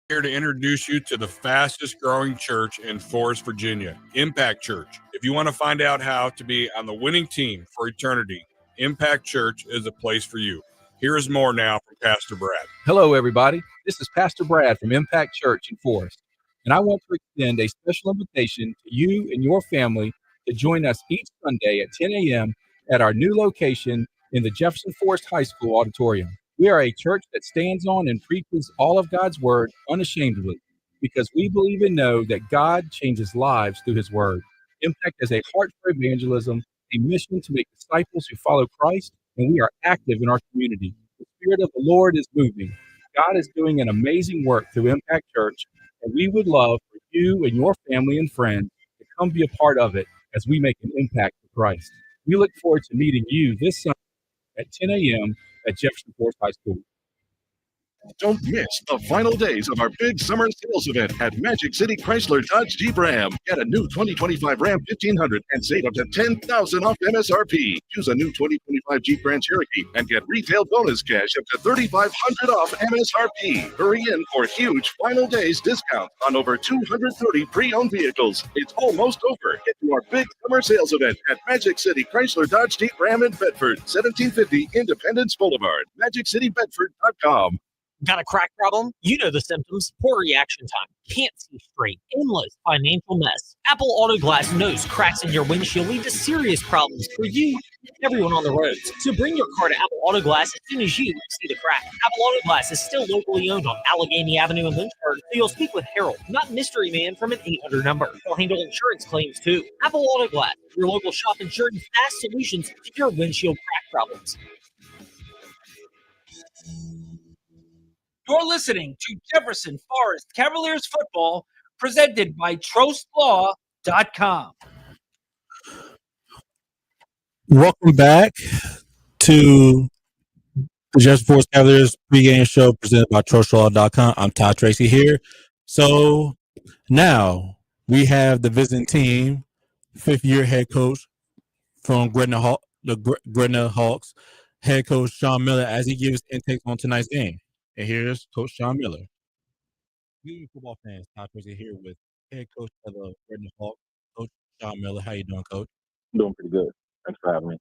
here to introduce you to the fastest growing church in Forest, Virginia, Impact Church. If you want to find out how to be on the winning team for eternity, Impact Church is a place for you. Here is more now from Pastor Brad. Hello, everybody. This is Pastor Brad from Impact Church in Forest, and I want to extend a special invitation to you and your family to join us each Sunday at 10 a.m. at our new location in the Jefferson Forest High School auditorium. We are a church that stands on and preaches all of God's Word unashamedly because we believe and know that God changes lives through His Word. Impact is a heart for evangelism, a mission to make disciples who follow Christ, and we are active in our community. The Spirit of the Lord is moving. God is doing an amazing work through Impact Church, and we would love for you and your family and friends to come be a part of it as we make an impact for Christ. We look forward to meeting you this Sunday at 10 a.m. at Jefferson Forest High School. Don't miss the final days of our big summer sales event at Magic City Chrysler Dodge Jeep Ram. Get a new 2025 Ram 1500 and save up to $10,000 off MSRP. Choose a new 2025 Jeep Grand Cherokee and get retail bonus cash up to $3,500 off MSRP. Hurry in for huge final days discount on over 230 pre-owned vehicles. It's almost over. Get to our big summer sales event at Magic City Chrysler Dodge Jeep Ram in Bedford, 1750 Independence Boulevard. MagicCityBedford.com. Got a crack problem? You know the symptoms. Poor reaction time. Can't see straight. Endless financial mess. Apple Auto Glass knows cracks in your windshield lead to serious problems for you and everyone on the roads. So bring your car to Apple Auto Glass as soon as you see the crack. Apple Auto Glass is still locally owned on Allegheny Avenue in Lynchburg, so you'll speak with Harold, not Mystery Man from an 800 number. They'll handle insurance claims too. Apple Auto Glass, your local shop ensuring fast solutions to your windshield crack problems. You're listening to Jefferson Forest Cavaliers football presented by TrostLaw.com. Welcome back to the Jefferson Forest Cavaliers pregame show presented by TrostLaw.com. I'm Todd Tracy here. So now we have the visiting team, fifth-year head coach from Gretna, the Gretna Hawks, head coach Sean Miller, as he gives intake on tonight's game. And here's Coach Sean Miller. Good evening, football fans. Todd Tracy here with head coach of the Gretna Hawks, Coach Sean Miller. How you doing, Coach? I'm doing pretty good. Thanks for having me.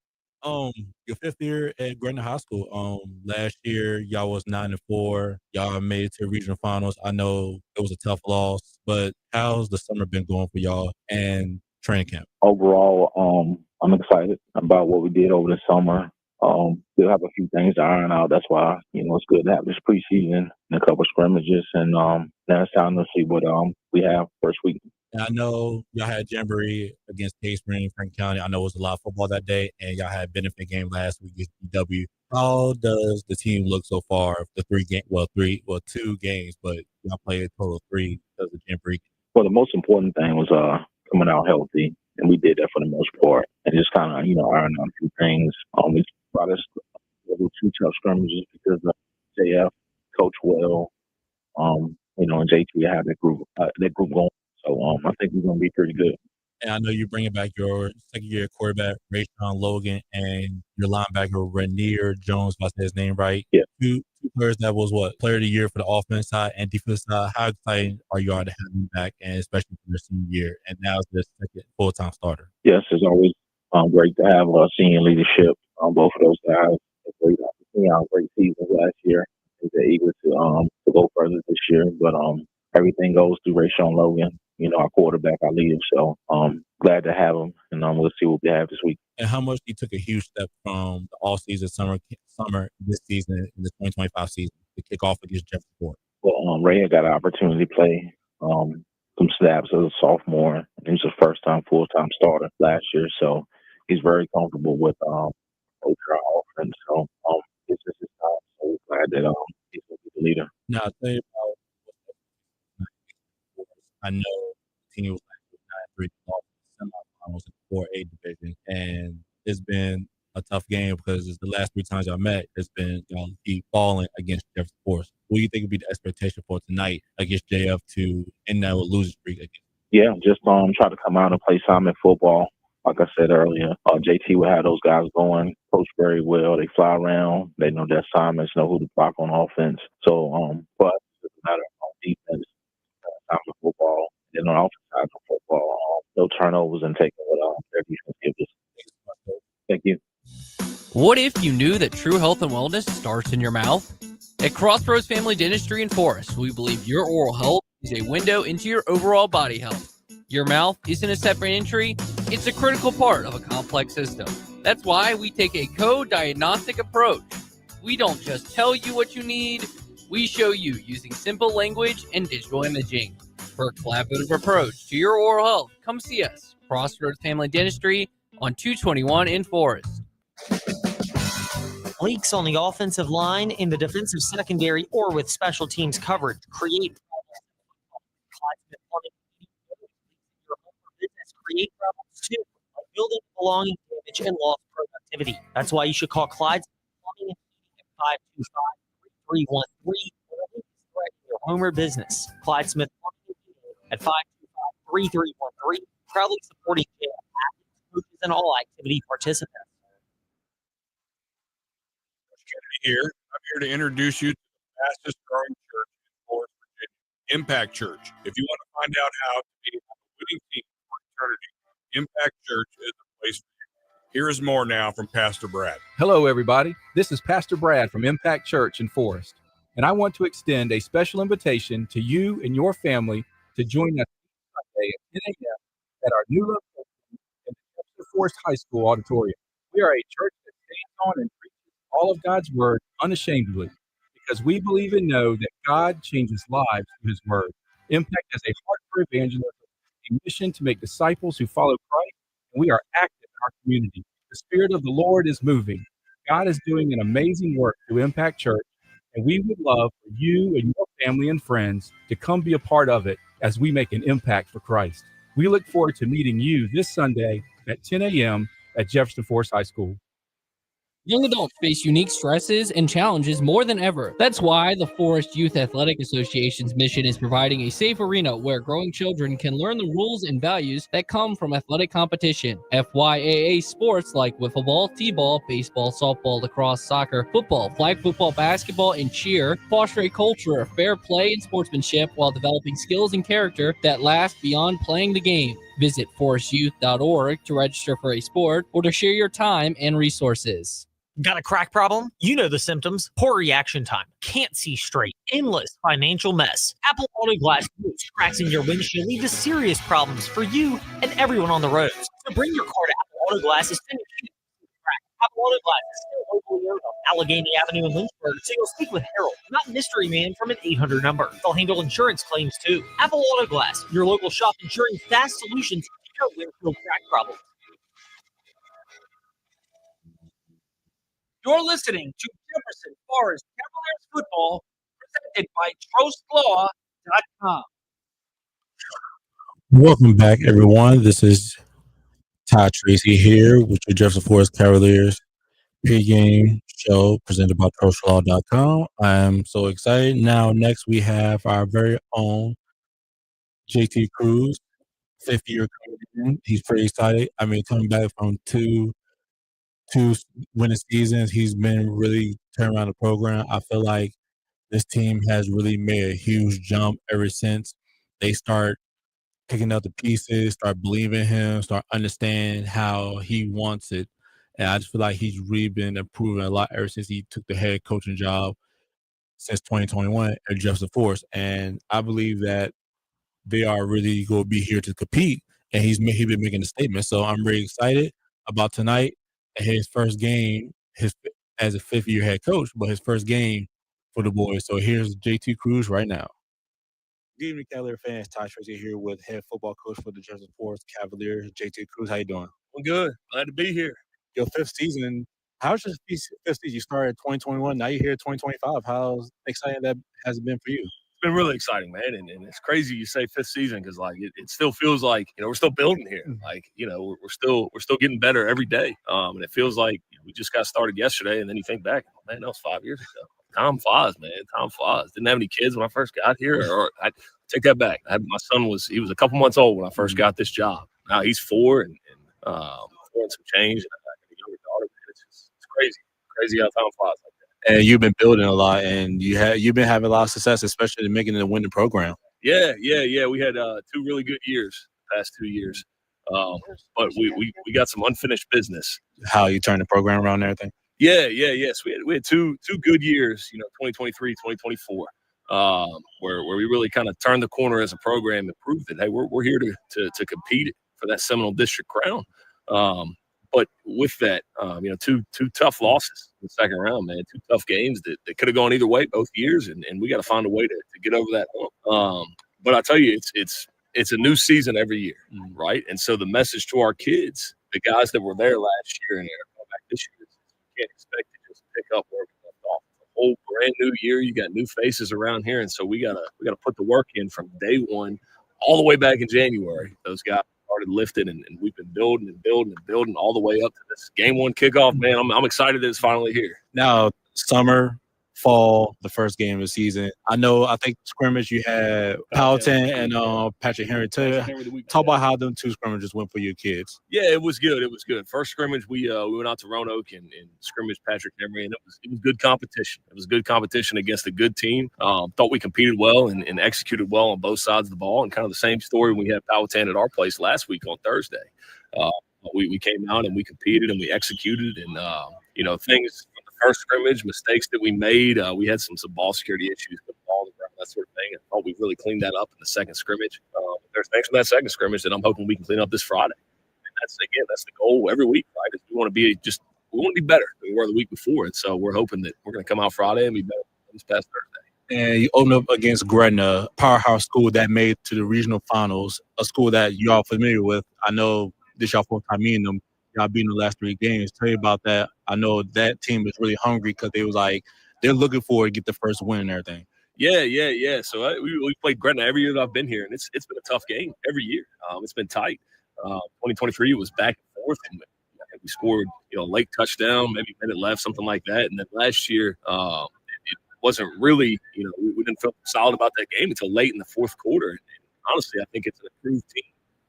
Your fifth year at Gretna High School. Last year y'all was 9-4. Y'all made it to regional finals. I know it was a tough loss, but how's the summer been going for y'all and training camp? Overall, I'm excited about what we did over the summer. We'll have a few things to iron out. That's why, it's good to have this preseason and a couple of scrimmages, and now it's time to see what we have first week. And I know y'all had Jamboree against Cave Spring, Franklin County. I know it was a lot of football that day, and y'all had a benefit game last week against DW. How does the team look so far? The 2 games, but y'all played a total of 3 because of Jamboree. Well, the most important thing was coming out healthy, and we did that for the most part, and just kind of iron out a few things. We brought us over 2 tough scrimmages because JF coached well, and JT had that group going. So I think we're going to be pretty good. And I know you're bringing back your second-year quarterback, Rayshawn Logan, and your linebacker, Renier Jones, if I say his name right. Yeah. Two players that was, Player of the Year for the offense side and defense side. How excited are you all to have them back, and especially for their senior year? And now it's their second full-time starter. Yes, it's always great to have senior leadership. Both of those guys had great seasons last year. They're eager to go further this year, but everything goes through Rayshawn Logan, our quarterback, our leader. So glad to have him, and we'll see what we have this week. And how much he took a huge step from the all-season summer this season, in the 2025 season, to kick off against Jefferson. Well, Ray had got an opportunity to play some snaps as a sophomore. He was his first-time full-time starter last year, so he's very comfortable with our offense. So it's just his time. So we're glad that he's going to be the leader. Now, I'll tell you about I know the team was 9-3 semifinals in the 4A division, and it's been a tough game because it's the last 3 times y'all met. It's been y'all keep falling against Jefferson Forest. What do you think would be the expectation for tonight against JF to end that losing streak again? Yeah, just try to come out and play Simon football. Like I said earlier, JT will have those guys going, coach very well. They fly around. They know their assignments, know who to block on offense. So, but it's a matter of defense side of football. And on the offensive side of football, no turnovers and taking what their defense gives us. Thank you. What if you knew that true health and wellness starts in your mouth? At Crossroads Family Dentistry in Forest, we believe your oral health is a window into your overall body health. Your mouth isn't a separate entry, it's a critical part of a complex system. That's why we take a co-diagnostic approach. We don't just tell you what you need, we show you using simple language and digital imaging. For a collaborative approach to your oral health, come see us, Crossroads Family Dentistry on 221 in Forest. Leaks on the offensive line, in the defensive secondary, or with special teams coverage create problems. Create problems too, like building belonging, damage, and lost productivity. That's why you should call Clyde's Plumbing and Heating at 525-3313 or your home or business. Clyde Smith Plumbing and Heating at 525-3313, proudly supporting athletes, coaches, and all activity participants. Here, I'm here to introduce you to the fastest growing church in Forest, Virginia, Impact Church. If you want to find out how to be on the winning team for eternity, Impact Church is the place for you. Here is more now from Pastor Brad. Hello, everybody. This is Pastor Brad from Impact Church in Forest, and I want to extend a special invitation to you and your family to join us Sunday at 10 a.m. at our new location in the Jefferson Forest High School auditorium. We are a church that stands on and preaches all of God's word unashamedly, because we believe and know that God changes lives through his word. Impact has a heart for evangelism, a mission to make disciples who follow Christ, and we are active in our community. The Spirit of the Lord is moving. God is doing an amazing work through Impact Church, and we would love for you and your family and friends to come be a part of it as we make an impact for Christ. We look forward to meeting you this Sunday at 10 a.m. at Jefferson Forest High School. Young adults face unique stresses and challenges more than ever. That's why the Forest Youth Athletic Association's mission is providing a safe arena where growing children can learn the rules and values that come from athletic competition. FYAA sports like wiffle ball, t-ball, baseball, softball, lacrosse, soccer, football, flag football, basketball, and cheer foster a culture of fair play and sportsmanship while developing skills and character that last beyond playing the game. Visit forestyouth.org to register for a sport or to share your time and resources. Got a crack problem? You know the symptoms. Poor reaction time. Can't see straight. Endless financial mess. Apple Auto Glass knows cracks in your windshield lead to serious problems for you and everyone on the roads. So bring your car to Apple Auto Glass as soon as you see the crack. Apple Auto Glass is still locally owned on Allegheny Avenue in Lynchburg, so you'll speak with Harold, not Mystery Man from an 800 number. They'll handle insurance claims too. Apple Auto Glass, your local shop ensuring fast solutions to your windshield crack problem. You're listening to Jefferson Forest Cavaliers football, presented by TrostLaw.com. Welcome back, everyone. This is Todd Tracy here with your Jefferson Forest Cavaliers pregame show presented by TrostLaw.com. I am so excited. Now, next we have our very own JT Cruz, 5th-year coming. He's pretty excited. I mean, coming back from two winning seasons, he's been really turning around the program. I feel like this team has really made a huge jump ever since they start picking up the pieces, start believing in him, start understanding how he wants it. And I just feel like he's really been improving a lot ever since he took the head coaching job since 2021 at Jefferson Forest. And I believe that they are really going to be here to compete, and he's been making a statement. So I'm really excited about tonight. His first game, as a 5th-year head coach, but his first game for the boys. So here's JT Cruz right now. Good evening, Cavalier fans. Todd Tracy here with head football coach for the Jefferson Forest Cavaliers, JT Cruz. How you doing? I'm good. Glad to be here. Your 5th season. How's your 5th season? You started in 2021. Now you're here at 2025. How exciting that has it been for you? It's been really exciting, man, and it's crazy you say 5th season because like it still feels like we're still building here. Like we're still getting better every day. And it feels like we just got started yesterday, and then you think back, man, that was 5 years ago. Time flies, man. Time flies. Didn't have any kids when I first got here, or I take that back. My son was a couple months old when I first got this job. Now he's 4 and 4 and some change. And I got a younger daughter. Man, it's crazy how time flies like that. and you've been building a lot, and you've been having a lot of success, especially in making it a winning program. Yeah. We had 2 really good years the past 2 years, but we got some unfinished business. How you turn the program around and everything. Yeah. So we had two good years, 2023, 2024, where we really kind of turned the corner as a program and proved that, hey, we're here to compete for that Seminole District crown. But with that, two tough losses in the second round, man, 2 tough games that could have gone either way both years, and we got to find a way to get over that hump. But I tell you, it's a new season every year, right? And so the message to our kids, the guys that were there last year and are coming back this year, is you can't expect to just pick up where we left off. It's a whole brand new year. You got new faces around here, and so we gotta put the work in from day one all the way back in January. Those guys started lifting, and we've been building all the way up to this game 1 kickoff. Man, I'm excited that it's finally here. Now, summer, fall, the first game of the season. I think scrimmage you had Powhatan and Patrick Henry. Talk about how them 2 scrimmages went for your kids. Yeah, it was good. First scrimmage, we went out to Roanoke and scrimmaged Patrick Henry, and it was good competition. It was good competition against a good team. Thought we competed well and executed well on both sides of the ball, and kind of the same story we had Powhatan at our place last week on Thursday. We came out and we competed and we executed, and things from the first scrimmage, mistakes that we made. We had some ball security issues with the ball on the ground, that sort of thing. I thought we really cleaned that up in the second scrimmage. There's things from that second scrimmage that I'm hoping we can clean up this Friday. And that's the goal every week, right? Is we want to be better than we were the week before, and so we're hoping that we're going to come out Friday and be better than this past Thursday. And you open up against Gretna, powerhouse school that made to the regional finals, a school that you all familiar with. I know this y'all 4th time meeting them. Y'all beating the last 3 games. Tell you about that. I know that team is really hungry because they're looking forward to get the first win and everything. Yeah. So we played Gretna every year that I've been here, and it's been a tough game every year. It's been tight. 2023 was back and forth, and I think we scored a late touchdown, maybe a minute left, something like that. And then last year, it wasn't really we didn't feel solid about that game until late in the fourth quarter. And honestly, I think it's an improved team.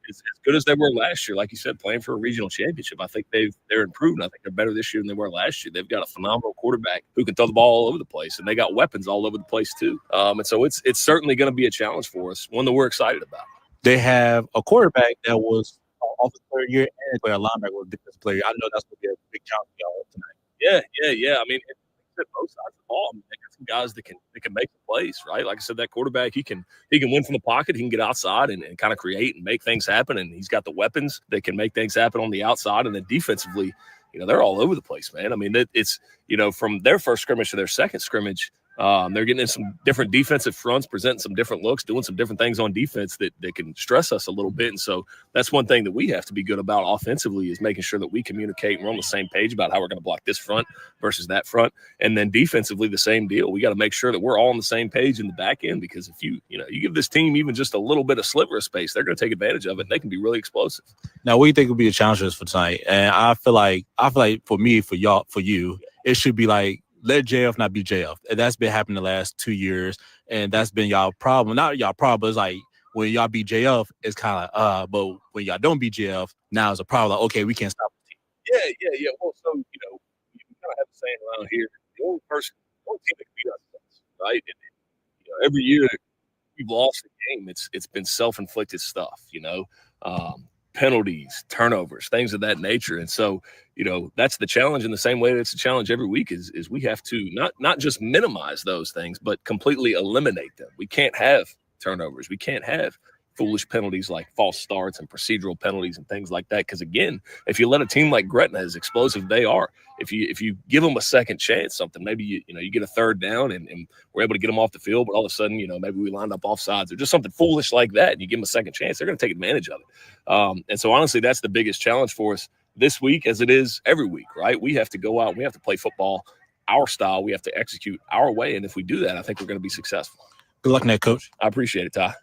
As good as they were last year, like you said, playing for a regional championship. I think they're improved. I think they're better this year than they were last year. They've got a phenomenal quarterback who can throw the ball all over the place, and they got weapons all over the place too. And so it's certainly going to be a challenge for us, one that we're excited about. They have a quarterback that was offensive player of the year and a linebacker was defensive player. I know that's going to be a big challenge for y'all tonight. Yeah. I mean, both sides of the ball. I mean, they got some guys that can make the plays, right? Like I said, that quarterback, he can win from the pocket. He can get outside and kind of create and make things happen. And he's got the weapons that can make things happen on the outside. And then defensively, they're all over the place, man. I mean, it's from their first scrimmage to their second scrimmage, they're getting in some different defensive fronts, presenting some different looks, doing some different things on defense that can stress us a little bit. And so that's one thing that we have to be good about offensively is making sure that we communicate and we're on the same page about how we're going to block this front versus that front. And then defensively, the same deal. We got to make sure that we're all on the same page in the back end, because if you give this team even just a little bit of sliver of space, they're going to take advantage of it, and they can be really explosive. Now, what do you think will be the challenges for tonight? And I feel like for me, for y'all, for you, it should be like, let JF not be JF. And that's been happening the last 2 years, and that's been y'all problem. Not y'all problem, but it's like when y'all beat JF, it's kind of but when y'all don't beat JF, now it's a problem. Like, okay, we can't stop the team. Yeah. Well, so we kind of have the saying around here: the only team that can beat us, right? And every year we've lost the game, it's been self-inflicted stuff. Penalties, turnovers, things of that nature. And so, that's the challenge in the same way that it's a challenge every week is we have to not just minimize those things, but completely eliminate them. We can't have turnovers. We can't have foolish penalties like false starts and procedural penalties and things like that. Because again, if you let a team like Gretna, as explosive they are, if you give them a second chance, something maybe you get a third down and we're able to get them off the field, but all of a sudden maybe we lined up offsides or just something foolish like that, and you give them a second chance, they're going to take advantage of it. And so honestly, that's the biggest challenge for us this week, as it is every week. Right? We have to go out, we have to play football our style, we have to execute our way, and if we do that, I think we're going to be successful. Good luck in that, Coach. I appreciate it, Ty.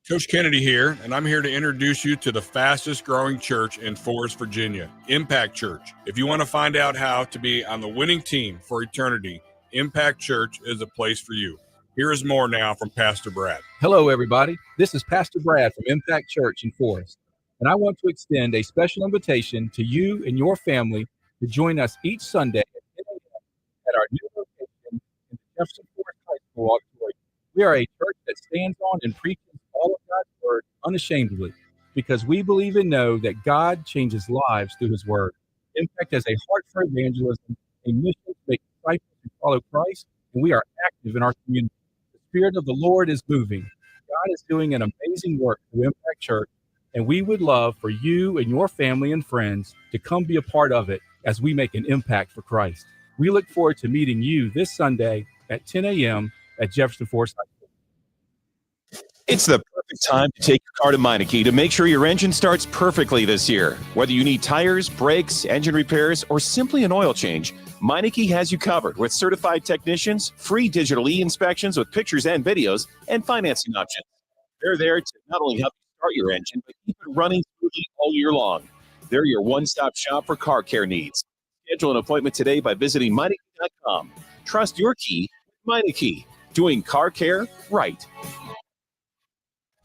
Coach Kennedy here, and I'm here to introduce you to the fastest growing church in Forest, Virginia, Impact Church. If you want to find out how to be on the winning team for eternity, Impact Church is a place for you. Here is more now from Pastor Brad. Hello, everybody. This is Pastor Brad from Impact Church in Forest, and I want to extend a special invitation to you and your family to join us each Sunday at at our new location in the Jefferson Forest High School auditorium. We are a church that stands on and preaches all of God's word unashamedly because we believe and know that God changes lives through his word. Impact as a heart for evangelism, a mission to make disciples who follow Christ, and we are active in our community. The Spirit of the Lord is moving. God is doing an amazing work through Impact Church, and we would love for you and your family and friends to come be a part of it as we make an impact for Christ. We look forward to meeting you this Sunday at 10 a.m. at Jefferson Forest High School. It's the perfect time to take your car to Meineke to make sure your engine starts perfectly this year. Whether you need tires, brakes, engine repairs, or simply an oil change, Meineke has you covered with certified technicians, free digital e-inspections with pictures and videos, and financing options. They're there to not only help you start your engine, but keep it running smoothly all year long. They're your one-stop shop for car care needs. Schedule an appointment today by visiting Meineke.com. Trust your key with Meineke, doing car care right.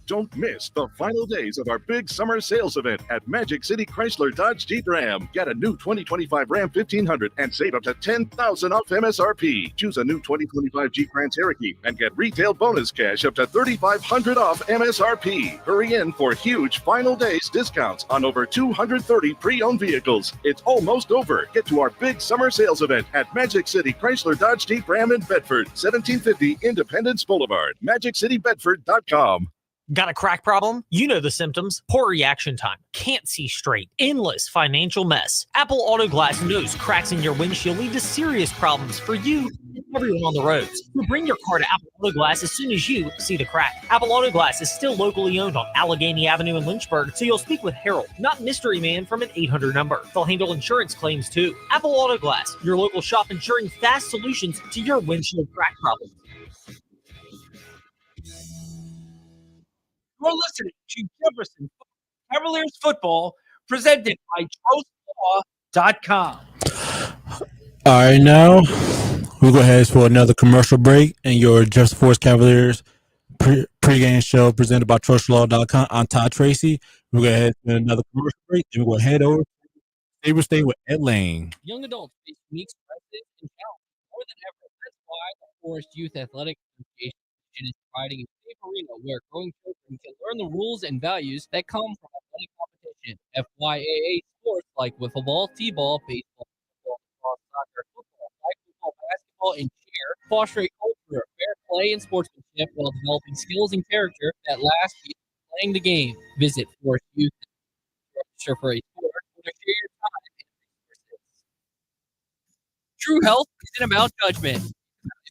Don't miss the final days of our big summer sales event at Magic City Chrysler Dodge Jeep Ram. Get a new 2025 Ram 1500 and save up to $10,000 off MSRP. Choose a new 2025 Jeep Grand Cherokee and get retail bonus cash up to $3,500 off MSRP. Hurry in for huge final days discounts on over 230 pre-owned vehicles. It's almost over. Get to our big summer sales event at Magic City Chrysler Dodge Jeep Ram in Bedford, 1750 Independence Boulevard. MagicCityBedford.com. Got a crack problem? You know the symptoms. Poor reaction time. Can't see straight. Endless financial mess. Apple Auto Glass knows cracks in your windshield lead to serious problems for you and everyone on the roads. So bring your car to Apple Auto Glass as soon as you see the crack. Apple Auto Glass is still locally owned on Allegheny Avenue in Lynchburg, so you'll speak with Harold, not Mystery Man from an 800 number. They'll handle insurance claims too. Apple Auto Glass, your local shop ensuring fast solutions to your windshield crack problems. You're listening to Jefferson Cavaliers football presented by TrostLaw.com. All right, now we'll go ahead for another commercial break and your Jefferson Forest Cavaliers pregame show presented by TrostLaw.com. I'm Todd Tracy. We'll go ahead for another commercial break and we'll head over to Stable State with Ed Lane. Young adults face unique stresses and challenges more than ever. That's why the Forest Youth Athletic Association is providing a safe arena where growing children can learn the rules and values that come from athletic competition. FYAA sports like wiffle ball, t-ball, baseball, football, soccer, football, flag football, basketball, and cheer foster a culture of fair play and sportsmanship while developing skills and character that last beyond playing the game. Visit Forest Youth to register for a sport or to share your time and resources. True health isn't about judgment, it's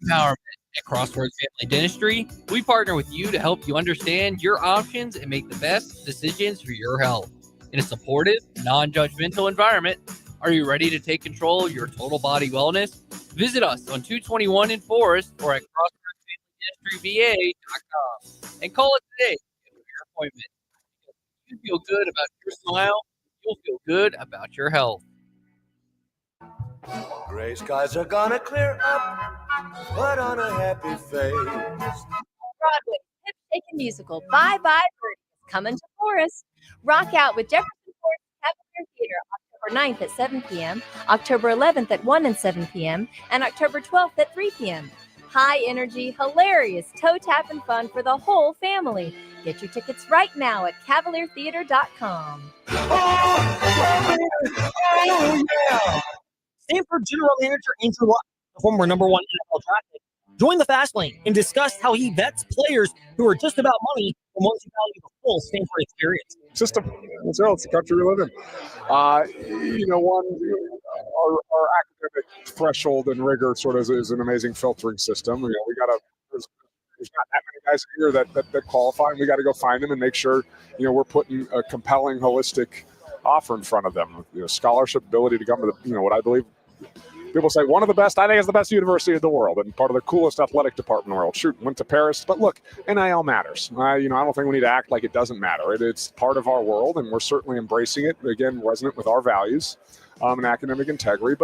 about empowerment. At Crossroads Family Dentistry, we partner with you to help you understand your options and make the best decisions for your health. In a supportive, non-judgmental environment, are you ready to take control of your total body wellness? Visit us on 221 in Forest or at CrossroadsFamilyDentistryVA.com and call us today to get your appointment. If you feel good about your smile, you'll feel good about your health. Gray skies are gonna clear up, put on a happy face. Broadway hip-shaking musical Bye Bye Birdie is coming to Forest. Rock out with Jefferson Forest Cavalier Theater October 9th at 7 p.m., October 11th at 1 and 7 p.m., and October 12th at 3 p.m. High energy, hilarious, toe-tapping fun for the whole family. Get your tickets right now at cavaliertheater.com. Oh, yeah! Stanford General Manager Andrew Luck, the former #1 NFL draft pick, joined the Fast Lane and discussed how he vets players who are just about money and wants to value the full Stanford experience. System. It's the country we live in. Our academic threshold and rigor sort of is an amazing filtering system. There's not that many guys here that qualify, and we got to go find them and make sure, we're putting a compelling, holistic offer in front of them. Scholarship, ability to come to what I believe. People say one of the best. I think it's the best university in the world and part of the coolest athletic department in the world. Shoot, went to Paris, but look, NIL matters. I don't think we need to act like it doesn't matter. It's part of our world, and we're certainly embracing it. Again, resonant with our values and academic integrity,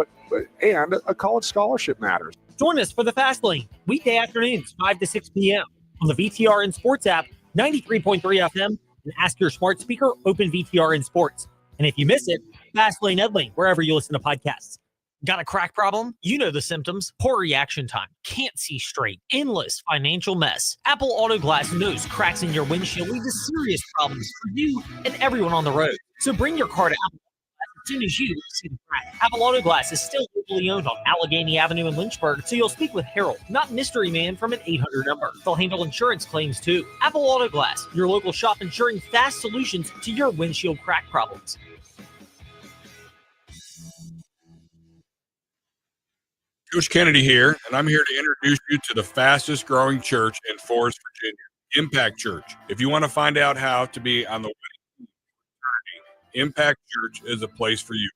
and a college scholarship matters. Join us for the Fast Lane weekday afternoons, 5 to 6 p.m. on the VTR and Sports app, 93.3 FM, and ask your smart speaker, open VTR and Sports. And if you miss it, Fast Lane Ed Lane, wherever you listen to podcasts. Got a crack problem? You know the symptoms. Poor reaction time. Can't see straight. Endless financial mess. Apple Auto Glass knows cracks in your windshield lead to serious problems for you and everyone on the road. So bring your car to Apple as soon as you see the crack. Apple Auto Glass is still locally owned on Allegheny Avenue in Lynchburg, so you'll speak with Harold, not Mystery Man from an 800 number. They'll handle insurance claims too. Apple Auto Glass, your local shop ensuring fast solutions to your windshield crack problems. Coach Kennedy here, and I'm here to introduce you to the fastest growing church in Forest, Virginia, Impact Church. If you want to find out how to be on the winning team for eternity, Impact Church is a place for you.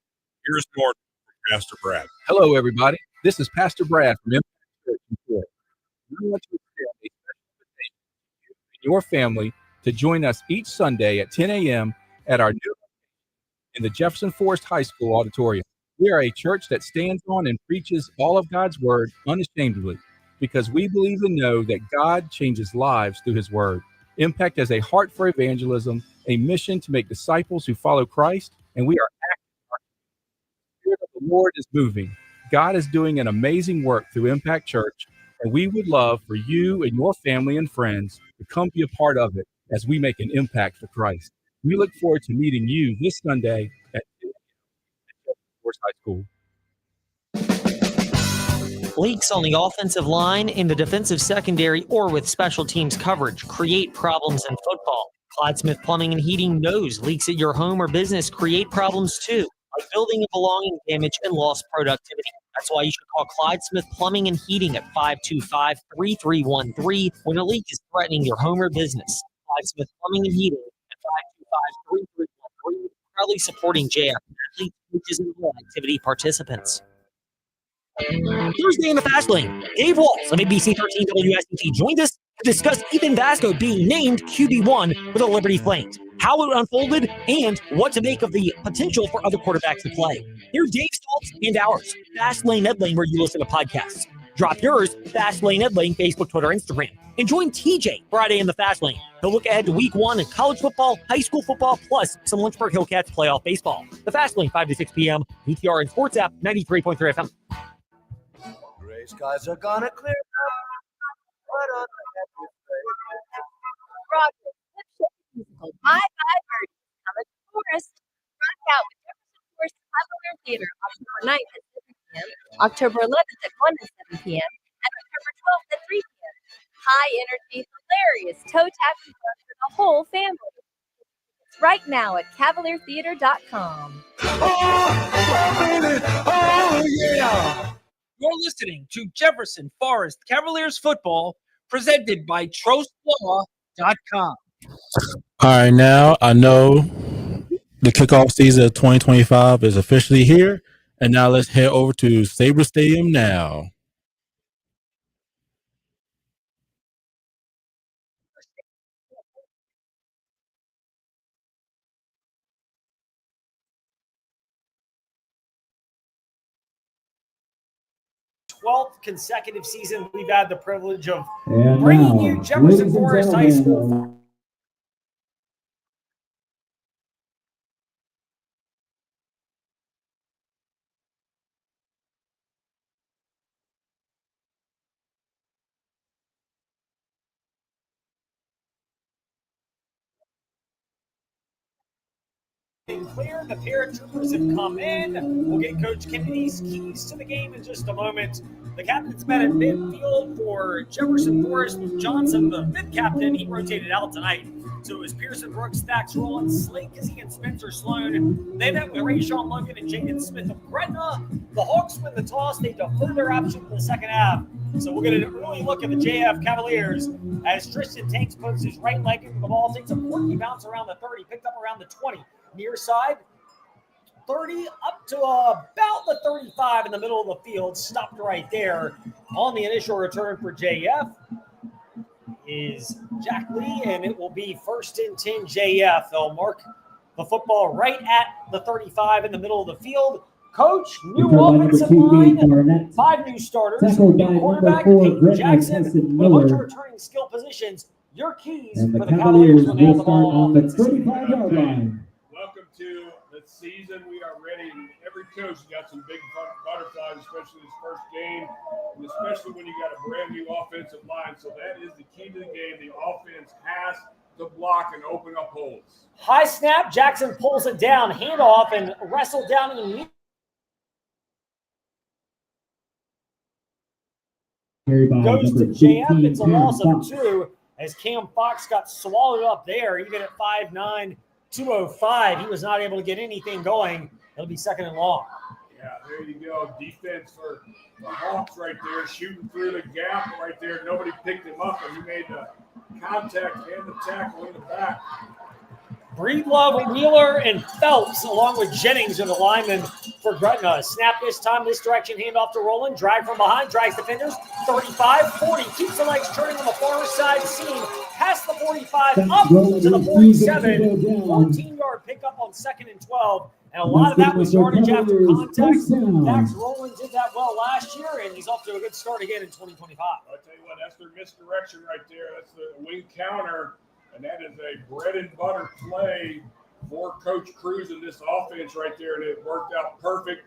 Here's more from Pastor Brad. Hello, everybody. This is Pastor Brad from Impact Church in Forest. I want to extend a special invitation to you and your family to join us each Sunday at 10 a.m. at our new in the Jefferson Forest High School auditorium. We are a church that stands on and preaches all of God's word unashamedly because we believe and know that God changes lives through his word. Impact has a heart for evangelism, a mission to make disciples who follow Christ, and we are active. The Spirit of the Lord is moving. God is doing an amazing work through Impact Church, and we would love for you and your family and friends to come be a part of it as we make an impact for Christ. We look forward to meeting you this Sunday at High School. Leaks on the offensive line, in the defensive secondary, or with special teams coverage create problems in football. Clyde Smith Plumbing and Heating knows leaks at your home or business create problems too, like building and belonging damage and lost productivity. That's why you should call Clyde Smith Plumbing and Heating at 525-3313 when a leak is threatening your home or business. Clyde Smith Plumbing and Heating at 525-3313. Proudly supporting JF athletes, coaches, and all activity participants. Thursday in the Fast Lane, Dave Walls of ABC 13 WSBT joined us to discuss Ethan Vasco being named QB1 for the Liberty Flames, how it unfolded, and what to make of the potential for other quarterbacks to play. Hear Dave's thoughts and ours. Fast Lane Ed Lane, where you listen to podcasts. Drop yours, Fast Lane Ed Lane, Facebook, Twitter, Instagram. And join TJ Friday in the Fast Lane. He'll look ahead to week 1 in college football, high school football, plus some Lynchburg Hillcats playoff baseball. The Fast Lane, 5 to 6 p.m. VTR and Sports app, 93.3 FM. Gray skies are gonna clear up. What on Broadway, musical Bye Bye Birdie coming to Forest. Rock out with Jefferson Forest Cavalier Theater October 9th at 7 p.m., October 11th at 1 and 7 p.m., and October 12th at 3 p.m. High energy, hilarious toe-tapping fun for the whole family. It's right now at cavaliertheater.com. Oh, yeah! You're listening to Jefferson Forest Cavaliers football presented by TrostLaw.com. All right, now I know the kickoff season of 2025 is officially here, and now let's head over to Sabre Stadium now. Twelfth consecutive season we've had the privilege of bringing you Jefferson Forest High School. Clear. The paratroopers have come in. We'll get Coach Kennedy's keys to the game in just a moment. The captain's met at midfield for Jefferson Forest with Johnson, the fifth captain. He rotated out tonight. So it was Pearson Brooks, Thax Rollins, Slade Kizzy, and Spencer Sloan. They met with Rayshawn Logan and Jaden Smith of Gretna. The Hawks win the toss. They defer their option for the second half. So we're going to really look at the JF Cavaliers as Tristan Tanks puts his right leg into the ball, takes a quirky bounce around the 30, picked up around the 20. Near side, 30 up to about the 35 in the middle of the field. Stopped right there on the initial return for JF is Jack Lee, and it will be 1st and 10 JF. They'll mark the football right at the 35 in the middle of the field. Coach, new offensive line, 5 new starters, new quarterback, Peyton Jackson, with a bunch of returning skill positions. Your keys and for the Cavaliers when they have the ball on the 35-yard line. Welcome to the season. We are ready. And every coach got some big butterflies, especially this first game, and especially when you got a brand new offensive line. So that is the key to the game. The offense has to block and open up holes. High snap. Jackson pulls it down. Handoff and wrestled down in the knee. Goes to JF. It's a loss of 2 as Cam Fox got swallowed up there, even at 5'9", 205. He was not able to get anything going. It'll be second and long. Yeah, there you go. Defense for the Hawks right there, shooting through the gap right there. Nobody picked him up, and he made the contact and the tackle in the back. Breedlove, Wheeler, and Phelps, along with Jennings, are the linemen for Gretna. Snap this time, this direction, handoff to Roland. Drag from behind, drags defenders. 35, 40, keeps the legs turning on the far side seam. Past the 45, up to the 47. 14-yard pickup on 2nd and 12. And a lot of that was yardage after context. Dax Roland did that well last year, and he's off to a good start again in 2025. I'll tell you what, that's their misdirection right there. That's the wing counter. And that is a bread and butter play for Coach Cruz in this offense right there. And it worked out perfect.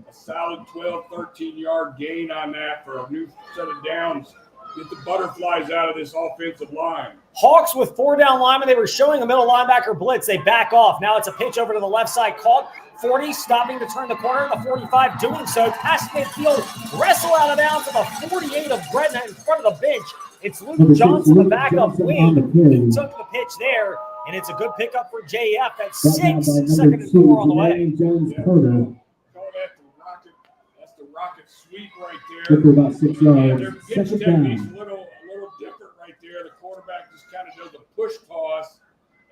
A solid 12, 13-yard gain on that for a new set of downs. Get the butterflies out of this offensive line. Hawks with 4 down linemen. They were showing a middle linebacker blitz. They back off. Now it's a pitch over to the left side. Caught. 40 stopping to turn the corner. The 45 doing so. Past midfield. Wrestle out of bounds to the 48 of Gretna in front of the bench. It's Luke Johnson, the backup wing. He took the pitch there, and it's a good pickup for JF. That's 6, 2nd and 4 on the way. Call that the rocket. That's the rocket sweep right there. For about 6 yards. Their pitch technique's a little different right there. The quarterback just kind of does a push toss,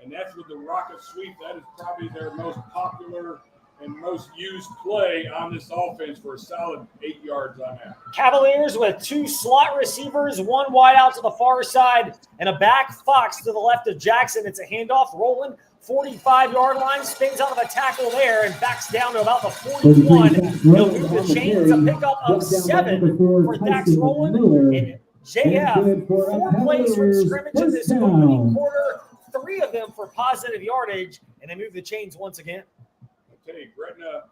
and that's with the rocket sweep. That is probably their most popular and most used play on this offense for a solid 8 yards on that. Cavaliers with 2 slot receivers, 1 wide out to the far side, and a back Fox to the left of Jackson. It's a handoff. Roland, 45-yard line, spins out of a tackle there and backs down to about the 41. He'll move the chains, a pickup of 7 for Dax Roland. And JF, 4 plays from scrimmage in this opening quarter, 3 of them for positive yardage, and they move the chains once again. Okay, Gretna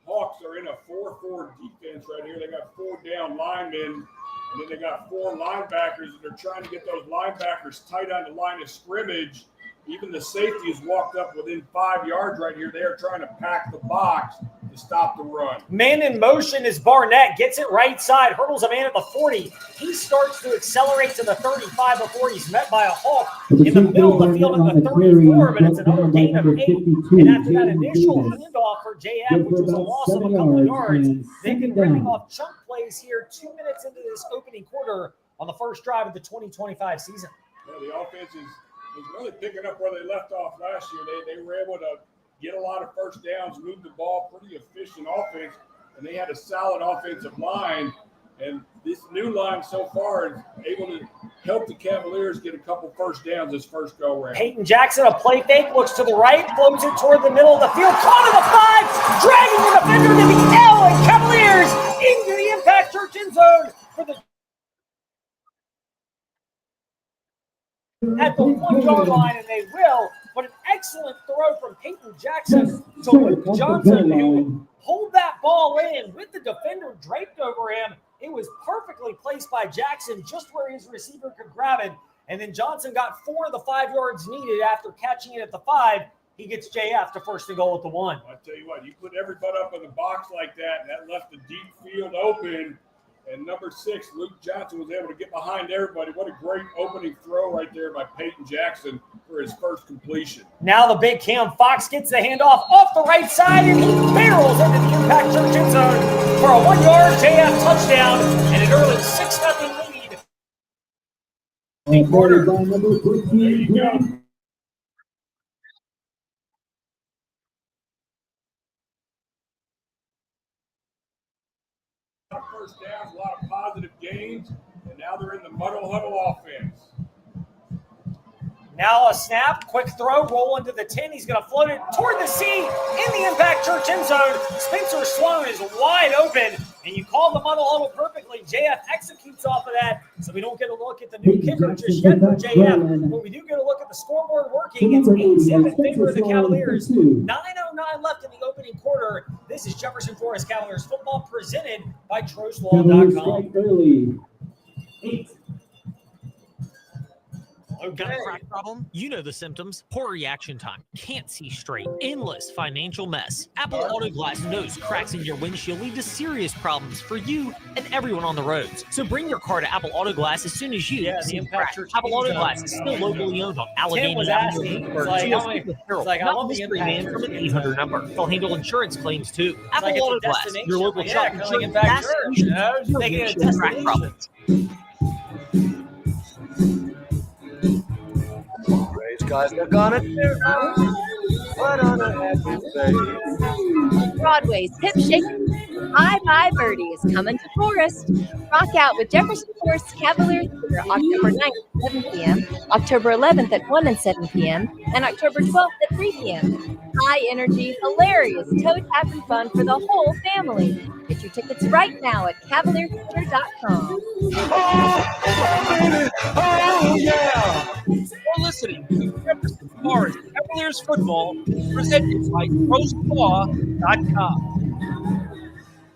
Hawks are in a 4-4 defense right here. They got 4 down linemen, and then they got 4 linebackers, and they're trying to get those linebackers tight on the line of scrimmage. Even the safety has walked up within 5 yards right here. They are trying to pack the box to stop the run. Man in motion is Barnett. Gets it right side. Hurdles a man at the 40. He starts to accelerate to the 35 before he's met by a Hawk in the middle of the field at the 34, but it's another gain of 8. And after that initial handoff for JF, which was a loss of a couple of yards, they've been ripping off chunk plays here 2 minutes into this opening quarter on the first drive of the 2025 season. Yeah, the offense is really picking up where they left off last year. They were able to get a lot of first downs, move the ball, pretty efficient offense, and they had a solid offensive line. And this new line so far is able to help the Cavaliers get a couple first downs this first go-round. Peyton Jackson, a play fake, looks to the right, floats it toward the middle of the field, caught at the 5, dragging the defender to the L, and Cavaliers into the Impact Church end zone for the at the 1-yard line, and they will. But an excellent throw from Peyton Jackson to Luke Johnson, who pulled that ball in with the defender draped over him. It was perfectly placed by Jackson just where his receiver could grab it. And then Johnson got 4 of the 5 yards needed after catching it at the 5. He gets JF to first and goal at the 1. I tell you what, you put everybody up in the box like that, and that left the deep field open. And number 6, Luke Johnson, was able to get behind everybody. What a great opening throw right there by Peyton Jackson for his first completion. Now the big Cam Fox gets the handoff off the right side, and he barrels into the Impact Church end zone for a 1-yard JF touchdown and an early 6-0 lead. There you go. First downs, a lot of positive gains, and now they're in the muddle huddle offense. Now a snap, quick throw, roll into the 10. He's going to float it toward the C in the Impact Church end zone. Spencer Sloan is wide open, and you call the muddle huddle perfectly. JF executes off of that, so we don't get a look at the new kicker just yet for JF, but we do get a look at the scoreboard working. It's 8-zip in favor of the Cavaliers. 9:09 left in the opening quarter. This is Jefferson Forest Cavaliers football presented by TroSlaw.com. Got a crack problem? You know the symptoms. Poor reaction time. Can't see straight. Endless financial mess. Apple Auto Glass knows cracks in your windshield lead to serious problems for you and everyone on the roads. So bring your car to Apple Auto Glass as soon as you see Impact crack. Church Apple Auto Glass is still locally owned on Allegheny was Avenue. asking, Pittsburgh. like, So how you'll many- speak with Harold, like, I not love the mystery Impact man from an Church. 800 number. They'll handle insurance claims too. Apple like it's a Auto Glass, destination. your local Yeah, shop kinda like insurance Impact gas Church, station. you know, just No making it a windshield crack destination. problems. Gray skies are gonna clear up. What on a happy face. Broadway's hip shaking Bye Bye Birdie is coming to Forest. Rock out with Jefferson Forest Cavaliers Theater October 9th at 7 p.m., October 11th at 1 and 7 p.m., and October 12th at 3 p.m. High energy, hilarious toe tap and fun for the whole family. Get your tickets right now at cavaliertheater.com. Oh, yeah! You're listening to Jefferson Forest Cavaliers football presented by TroSlaw.com.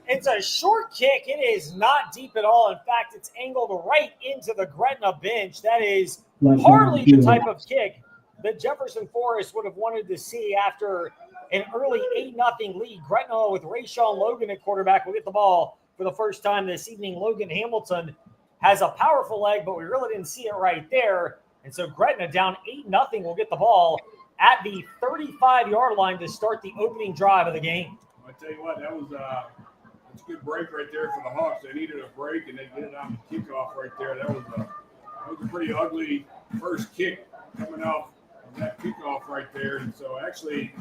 It's a short kick. It is not deep at all. In fact, it's angled right into the Gretna bench. That is hardly the type of kick that Jefferson Forest would have wanted to see after an early 8-0 lead. Gretna with Rayshawn Logan at quarterback will get the ball for the first time this evening. Logan Hamilton has a powerful leg, but we really didn't see it right there. And so Gretna down 8-0 will get the ball at the 35-yard line to start the opening drive of the game. I tell you what, that was a good break right there for the Hawks. They needed a break, and they get it on the kickoff right there. That was a pretty ugly first kick coming off of that kickoff right there. And so actually,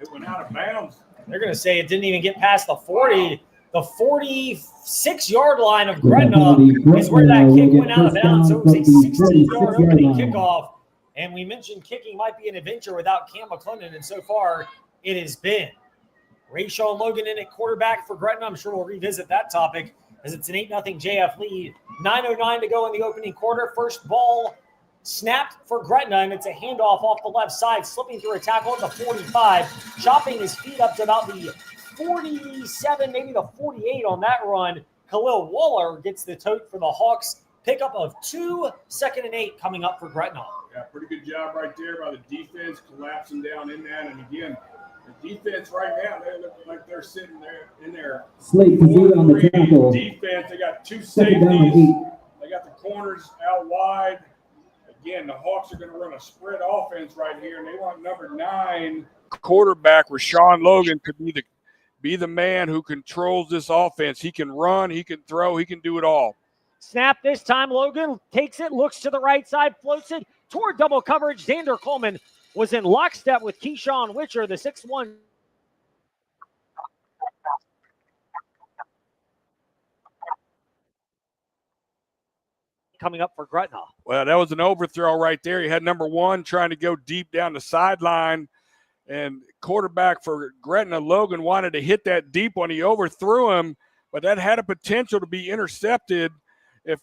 it went out of bounds. They're going to say it didn't even get past the 40. The 46-yard line of Gretna is where that kick went out of bounds. So it was a 16-yard opening kickoff. And we mentioned kicking might be an adventure without Cam McClendon, and so far it has been. Rayshawn Logan in at quarterback for Gretna. I'm sure we'll revisit that topic as it's an 8-0 JF lead. 9:09 to go in the opening quarter. First ball snapped for Gretna, and it's a handoff off the left side, slipping through a tackle at the 45, chopping his feet up to about the 47, maybe the 48 on that run. Khalil Waller gets the tote for the Hawks. Pickup of 2, 2nd and 8 coming up for Gretna. Yeah, pretty good job right there by the defense collapsing down in that. And again, the defense right now, they look like they're sitting there in their Slate to be on the tackle. Defense. They got 2 safeties. They got the corners out wide. Again, the Hawks are going to run a spread offense right here, and they want number 9 quarterback Rashawn Logan to be the man who controls this offense. He can run, he can throw, he can do it all. Snap this time. Logan takes it, looks to the right side, floats it toward double coverage. Xander Coleman was in lockstep with Keyshawn Witcher, the 6'1". Coming up for Gretna. Well, that was an overthrow right there. He had number 1 trying to go deep down the sideline, and quarterback for Gretna, Logan, wanted to hit that deep one. He overthrew him, but that had a potential to be intercepted. If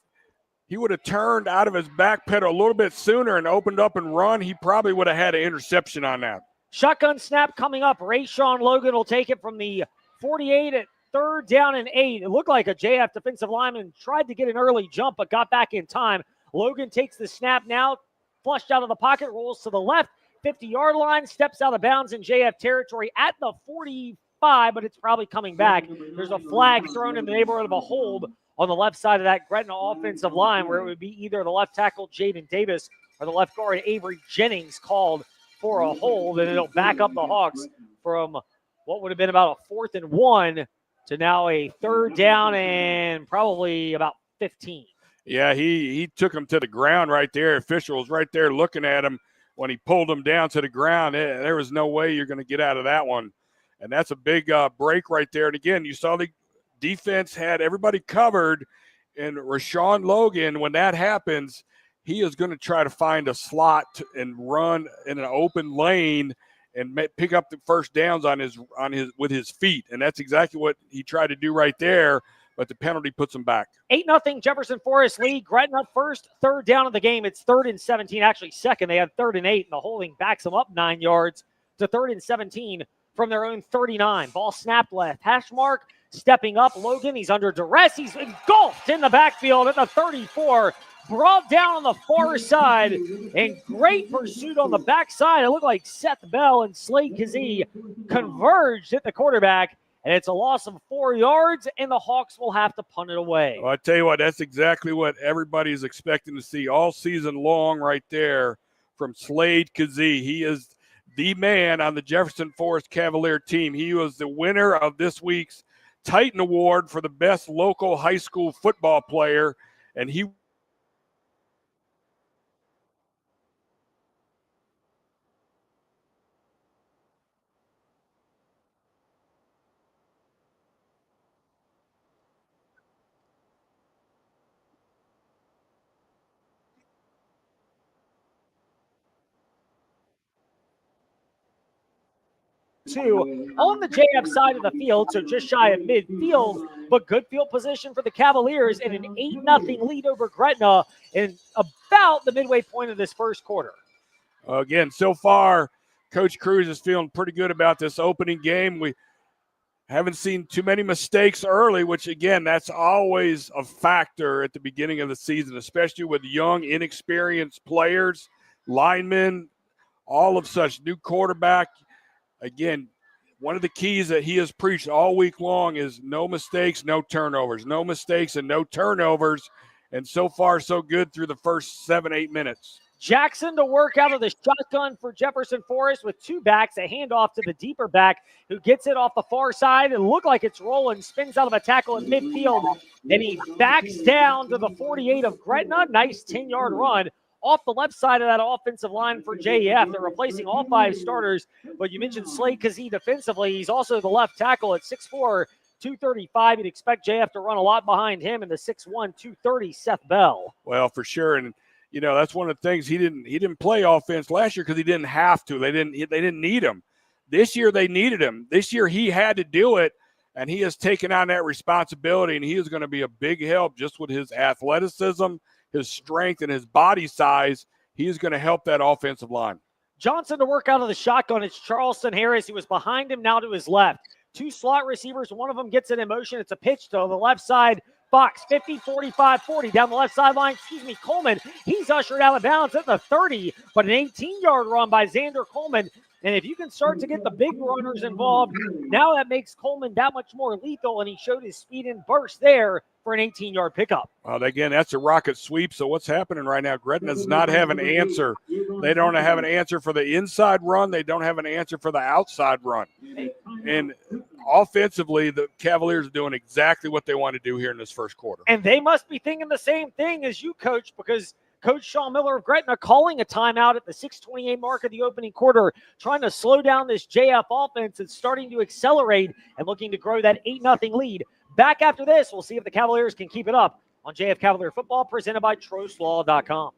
he would have turned out of his back pedal a little bit sooner and opened up and run, he probably would have had an interception on that. Shotgun snap coming up. Rayshawn Logan will take it from the 48 at 3rd down and 8. It looked like a JF defensive lineman tried to get an early jump, but got back in time. Logan takes the snap now, flushed out of the pocket, rolls to the left, 50-yard line, steps out of bounds in JF territory at the 45, but it's probably coming back. There's a flag thrown in the neighborhood of a hold on the left side of that Gretna offensive line, where it would be either the left tackle, Jaden Davis, or the left guard, Avery Jennings, called for a hold, and it'll back up the Hawks from what would have been about a 4th and 1 to now a 3rd down and probably about 15. Yeah, he took him to the ground right there. Official was right there looking at him when he pulled him down to the ground. There was no way you're going to get out of that one. And that's a big break right there. And again, you saw the defense had everybody covered. And Rashawn Logan, when that happens, he is going to try to find a slot and run in an open lane and pick up the first downs on his with his feet. And that's exactly what he tried to do right there. but the penalty puts them back. 8-0 Jefferson Forest lead. Gretna first, third down of the game. It's 3rd and 17. Actually, second. They had 3rd and 8, and the holding backs them up 9 yards to 3rd and 17 from their own 39. Ball snapped left. Hash mark stepping up. Logan, he's under duress. He's engulfed in the backfield at the 34. Brought down on the far side, and great pursuit on the backside. It looked like Seth Bell and Slade Kazee converged at the quarterback, and it's a loss of 4 yards, and the Hawks will have to punt it away. Well, I tell you what, that's exactly what everybody's expecting to see all season long right there from Slade Kazee. He is the man on the Jefferson Forest Cavalier team. He was the winner of this week's Titan Award for the best local high school football player, and he on the JF side of the field, so just shy of midfield, but good field position for the Cavaliers and an 8-0 lead over Gretna in about the midway point of this first quarter. Again, so far, Coach Cruz is feeling pretty good about this opening game. We haven't seen too many mistakes early, which, again, that's always a factor at the beginning of the season, especially with young, inexperienced players, linemen, all of such, new quarterback. Again, one of the keys that he has preached all week long is no mistakes, no turnovers. No mistakes and no turnovers. And so far, so good through the first 7-8 minutes. Jackson to work out of the shotgun for Jefferson Forest with 2 backs, a handoff to the deeper back who gets it off the far side and look like it's rolling, spins out of a tackle in midfield, and he backs down to the 48 of Gretna. Nice 10-yard run off the left side of that offensive line for JF. They're replacing all 5 starters, but you mentioned Slade Kazee defensively. He's also the left tackle at 6'4", 235. You'd expect JF to run a lot behind him in the 6'1", 230 Seth Bell. Well, for sure, and you know that's one of the things he didn't play offense last year because he didn't have to. They didn't need him. This year they needed him. This year he had to do it, and he has taken on that responsibility, and he is going to be a big help just with his athleticism, his strength, and his body size. He is going to help that offensive line. Johnson to work out of the shotgun. It's Charleston Harris. He was behind him, now to his left. 2 slot receivers. One of them gets it in motion. It's a pitch to the left side. Fox, 50, 45, 40. Down the left sideline, Coleman. He's ushered out of bounds at the 30, but an 18-yard run by Xander Coleman. And if you can start to get the big runners involved, now that makes Coleman that much more lethal, and he showed his speed and burst there for an 18-yard pickup. Well, again, that's a rocket sweep. So what's happening right now? Gretna does not have an answer. They don't have an answer for the inside run. They don't have an answer for the outside run. And offensively, the Cavaliers are doing exactly what they want to do here in this first quarter. And they must be thinking the same thing as you, Coach, because Coach Sean Miller of Gretna calling a timeout at the 6:28 mark of the opening quarter, trying to slow down this JF offense and starting to accelerate and looking to grow that 8-0 lead. Back after this, we'll see if the Cavaliers can keep it up on JF Cavalier Football, presented by TrostLaw.com.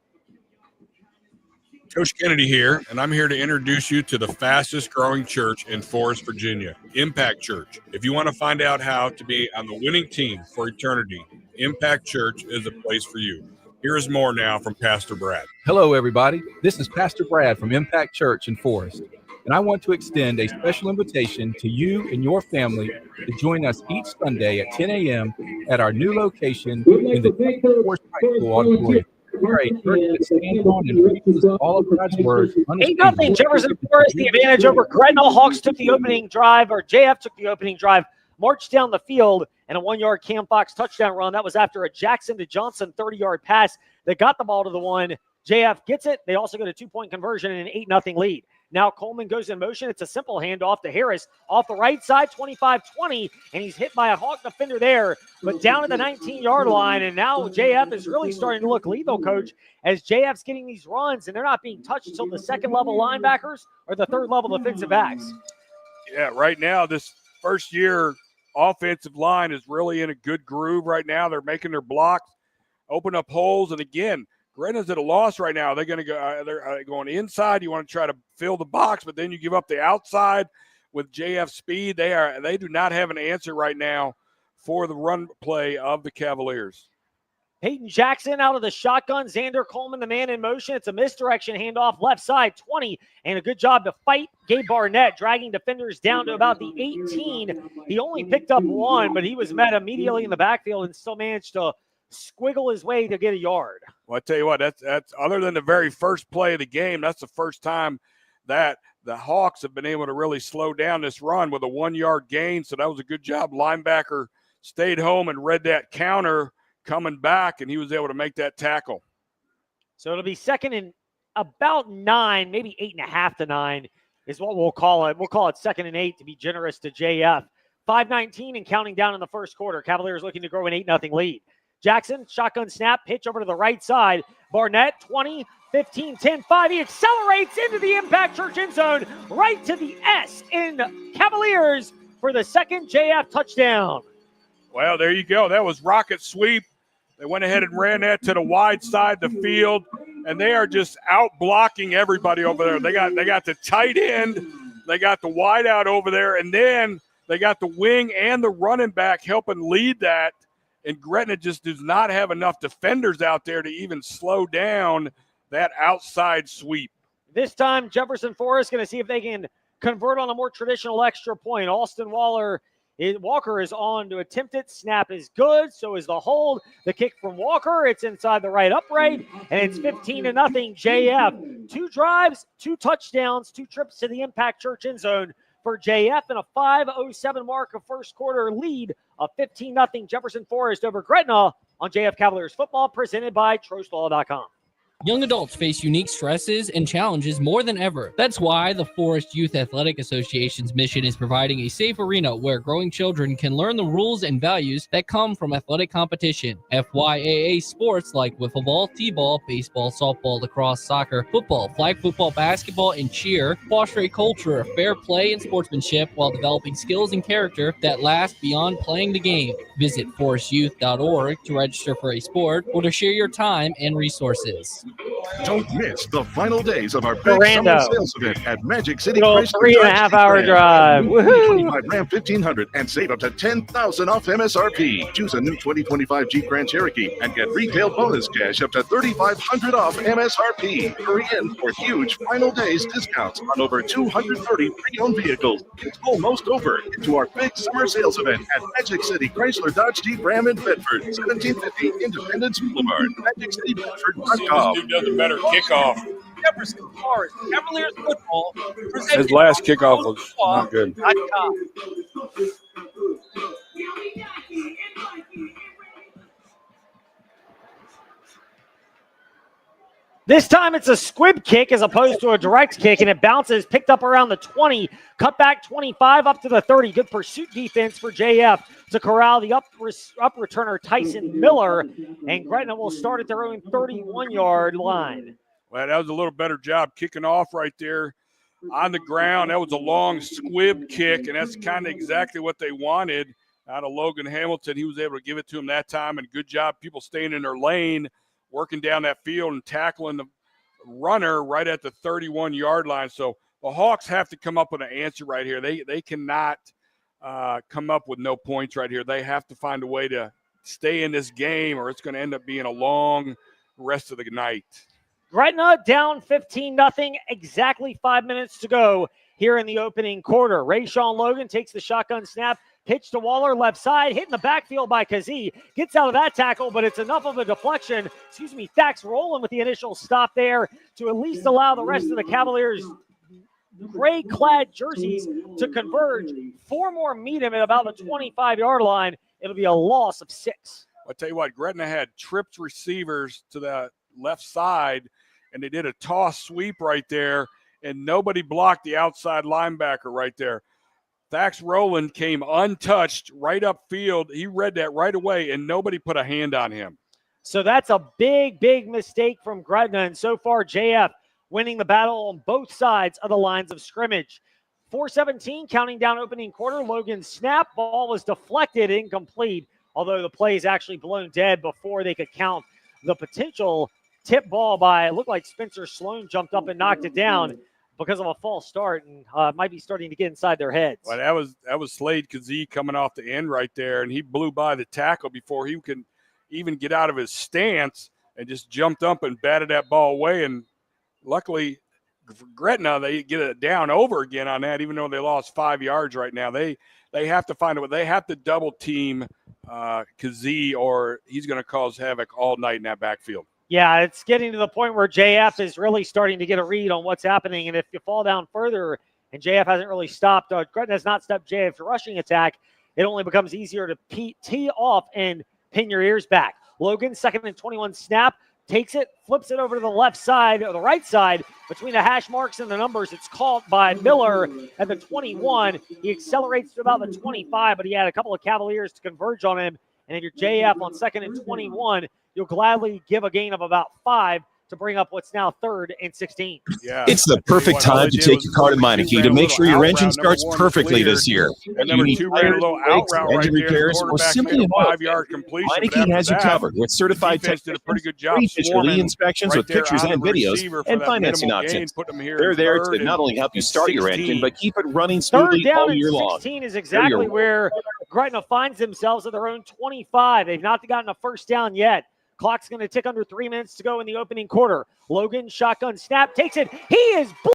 Coach Kennedy here, and I'm here to introduce you to the fastest growing church in Forest, Virginia, Impact Church. If you want to find out how to be on the winning team for eternity, Impact Church is a place for you. Here's more now from Pastor Brad. Hello, everybody. This is Pastor Brad from Impact Church in Forest, and I want to extend a special invitation to you and your family to join us each Sunday at 10 a.m. at our new location in the Forest High School auditorium. We're a church that stands on and preaches all of God's word. 8-0 Jefferson Forest, the advantage over Gretna. Hawks took the opening drive, or JF took the opening drive, marched down the field, and a 1-yard Cam Fox touchdown run. That was after a Jackson to Johnson 30-yard pass that got the ball to the 1. JF gets it. They also get a 2-point conversion and an 8-0 lead. Now Coleman goes in motion. It's a simple handoff to Harris off the right side, 25-20, and he's hit by a Hawk defender there, but down at the 19-yard line, and now JF is really starting to look lethal, Coach, as JF's getting these runs, and they're not being touched until the second-level linebackers or the third-level defensive backs. Yeah, right now, this first-year offensive line is really in a good groove right now. They're making their blocks, open up holes, and again, Gretna's at a loss right now. They're going to go. They're going inside. You want to try to fill the box, but then you give up the outside with JF speed. They do not have an answer right now for the run play of the Cavaliers. Peyton Jackson out of the shotgun. Xander Coleman, the man in motion. It's a misdirection handoff left side, 20, and a good job to fight Gabe Barnett, dragging defenders down to about the 18. He only picked up one, but he was met immediately in the backfield and still managed to squiggle his way to get a yard. Well, I tell you what, that's other than the very first play of the game, that's the first time that the Hawks have been able to really slow down this run with a 1-yard gain. So that was a good job. Linebacker stayed home and read that counter coming back, and he was able to make that tackle. So it'll be second and about 9, maybe 8.5 to 9 is what we'll call it. We'll call it 2nd and 8 to be generous to JF. 5:19 and counting down in the first quarter. Cavaliers looking to grow an 8-0 lead. Jackson, shotgun snap, pitch over to the right side. Barnett, 20, 15, 10, 5. He accelerates into the Impact Church end zone, right to the S in Cavaliers for the second JF touchdown. Well, there you go. That was rocket sweep. They went ahead and ran that to the wide side of the field, and they are just out blocking everybody over there. They got the tight end, they got the wide out over there, and then they got the wing and the running back helping lead that. And Gretna just does not have enough defenders out there to even slow down that outside sweep. This time, Jefferson Forest going to see if they can convert on a more traditional extra point. Austin Walker is on to attempt it. Snap is good. So is the hold. The kick from Walker. It's inside the right upright. And it's 15-0 JF. 2 drives, 2 touchdowns, 2 trips to the Impact Church end zone for JF, and a 5:07 mark of first quarter lead of 15-0 Jefferson Forest over Gretna on JF Cavaliers football, presented by TrostLaw.com. Young adults face unique stresses and challenges more than ever. That's why the Forest Youth Athletic Association's mission is providing a safe arena where growing children can learn the rules and values that come from athletic competition. FYAA sports like wiffle ball, t-ball, baseball, softball, lacrosse, soccer, football, flag football, basketball, and cheer foster a culture of fair play and sportsmanship while developing skills and character that last beyond playing the game. Visit forestyouth.org to register for a sport or to share your time and resources. Don't miss the final days of our big summer sales event at Magic City Chrysler 3.5-hour drive. Woohoo! 2025 Ram 1500 and save up to $10,000 off MSRP. Choose a new 2025 Jeep Grand Cherokee and get retail bonus cash up to $3,500 off MSRP. Hurry in for huge final days discounts on over 230 pre-owned vehicles. It's almost over. To our big summer sales event at Magic City Chrysler Dodge Jeep Ram in Bedford, 1750 Independence Boulevard, MagicCityBedford.com. Who does a better kickoff? Jefferson Forest Cavaliers football. His last kickoff was not good. This time it's a squib kick as opposed to a direct kick, and it bounces, picked up around the 20, cut back 25 up to the 30. Good pursuit defense for JF to corral the up returner Tyson Miller, and Gretna will start at their own 31-yard line. Well, that was a little better job kicking off right there on the ground. That was a long squib kick, and that's kind of exactly what they wanted out of Logan Hamilton. He was able to give it to him that time, and good job people staying in their lane, working down that field and tackling the runner right at the 31-yard line. So the Hawks have to come up with an answer right here. They cannot come up with no points right here. They have to find a way to stay in this game, or it's going to end up being a long rest of the night. Gretna down 15-0, exactly 5 minutes to go here in the opening quarter. Rayshawn Logan takes the shotgun snap, pitch to Waller left side, hit in the backfield by Kazee. Gets out of that tackle, but it's enough of a deflection. Thax rolling with the initial stop there to at least allow the rest of the Cavaliers' gray-clad jerseys to converge. 4 more meet him at about the 25-yard line. It'll be a loss of 6. I'll tell you what, Gretna had tripped receivers to the left side, and they did a toss sweep right there, and nobody blocked the outside linebacker right there. Thax Rowland came untouched right upfield. He read that right away, and nobody put a hand on him. So that's a big, big mistake from Gretna, and so far JF winning the battle on both sides of the lines of scrimmage. 4:17, counting down opening quarter. Logan's snap, ball was deflected, incomplete, although the play is actually blown dead before they could count the potential tip ball by, it looked like Spencer Sloan jumped up and knocked it down. because of a false start, and might be starting to get inside their heads. Well, that was Slade Kazee coming off the end right there, and he blew by the tackle before he could even get out of his stance and just jumped up and batted that ball away. And luckily, for Gretna, they get it down over again on that, even though they lost 5 yards right now. They have to find a way. They have to double team Kazee, or he's going to cause havoc all night in that backfield. Yeah, it's getting to the point where JF is really starting to get a read on what's happening. And if you fall down further and JF hasn't really stopped, Gretna has not stopped JF's rushing attack, it only becomes easier to tee off and pin your ears back. Logan, 2nd and 21 snap, takes it, flips it over to the left side or the right side between the hash marks and the numbers. It's caught by Miller at the 21. He accelerates to about the 25, but he had a couple of Cavaliers to converge on him. And if you're JF on 2nd and 21, you'll gladly give a gain of about 5 to bring up what's now 3rd and 16. Yeah, it's the perfect time to take your car to Meineke to make sure your engine starts perfectly this year. And number 2 ran a little out route engine right repairs, there. or simply an 5-yard completion. Meineke has you covered with certified did a pretty good job free inspections with pictures and videos and financing options. They're there to not only help you start your engine, but keep it running smoothly all year long. 16 is exactly where Gretna finds themselves at their own 25. They've not gotten a first down yet. Clock's going to tick under 3 minutes to go in the opening quarter. Logan, shotgun snap, takes it. He is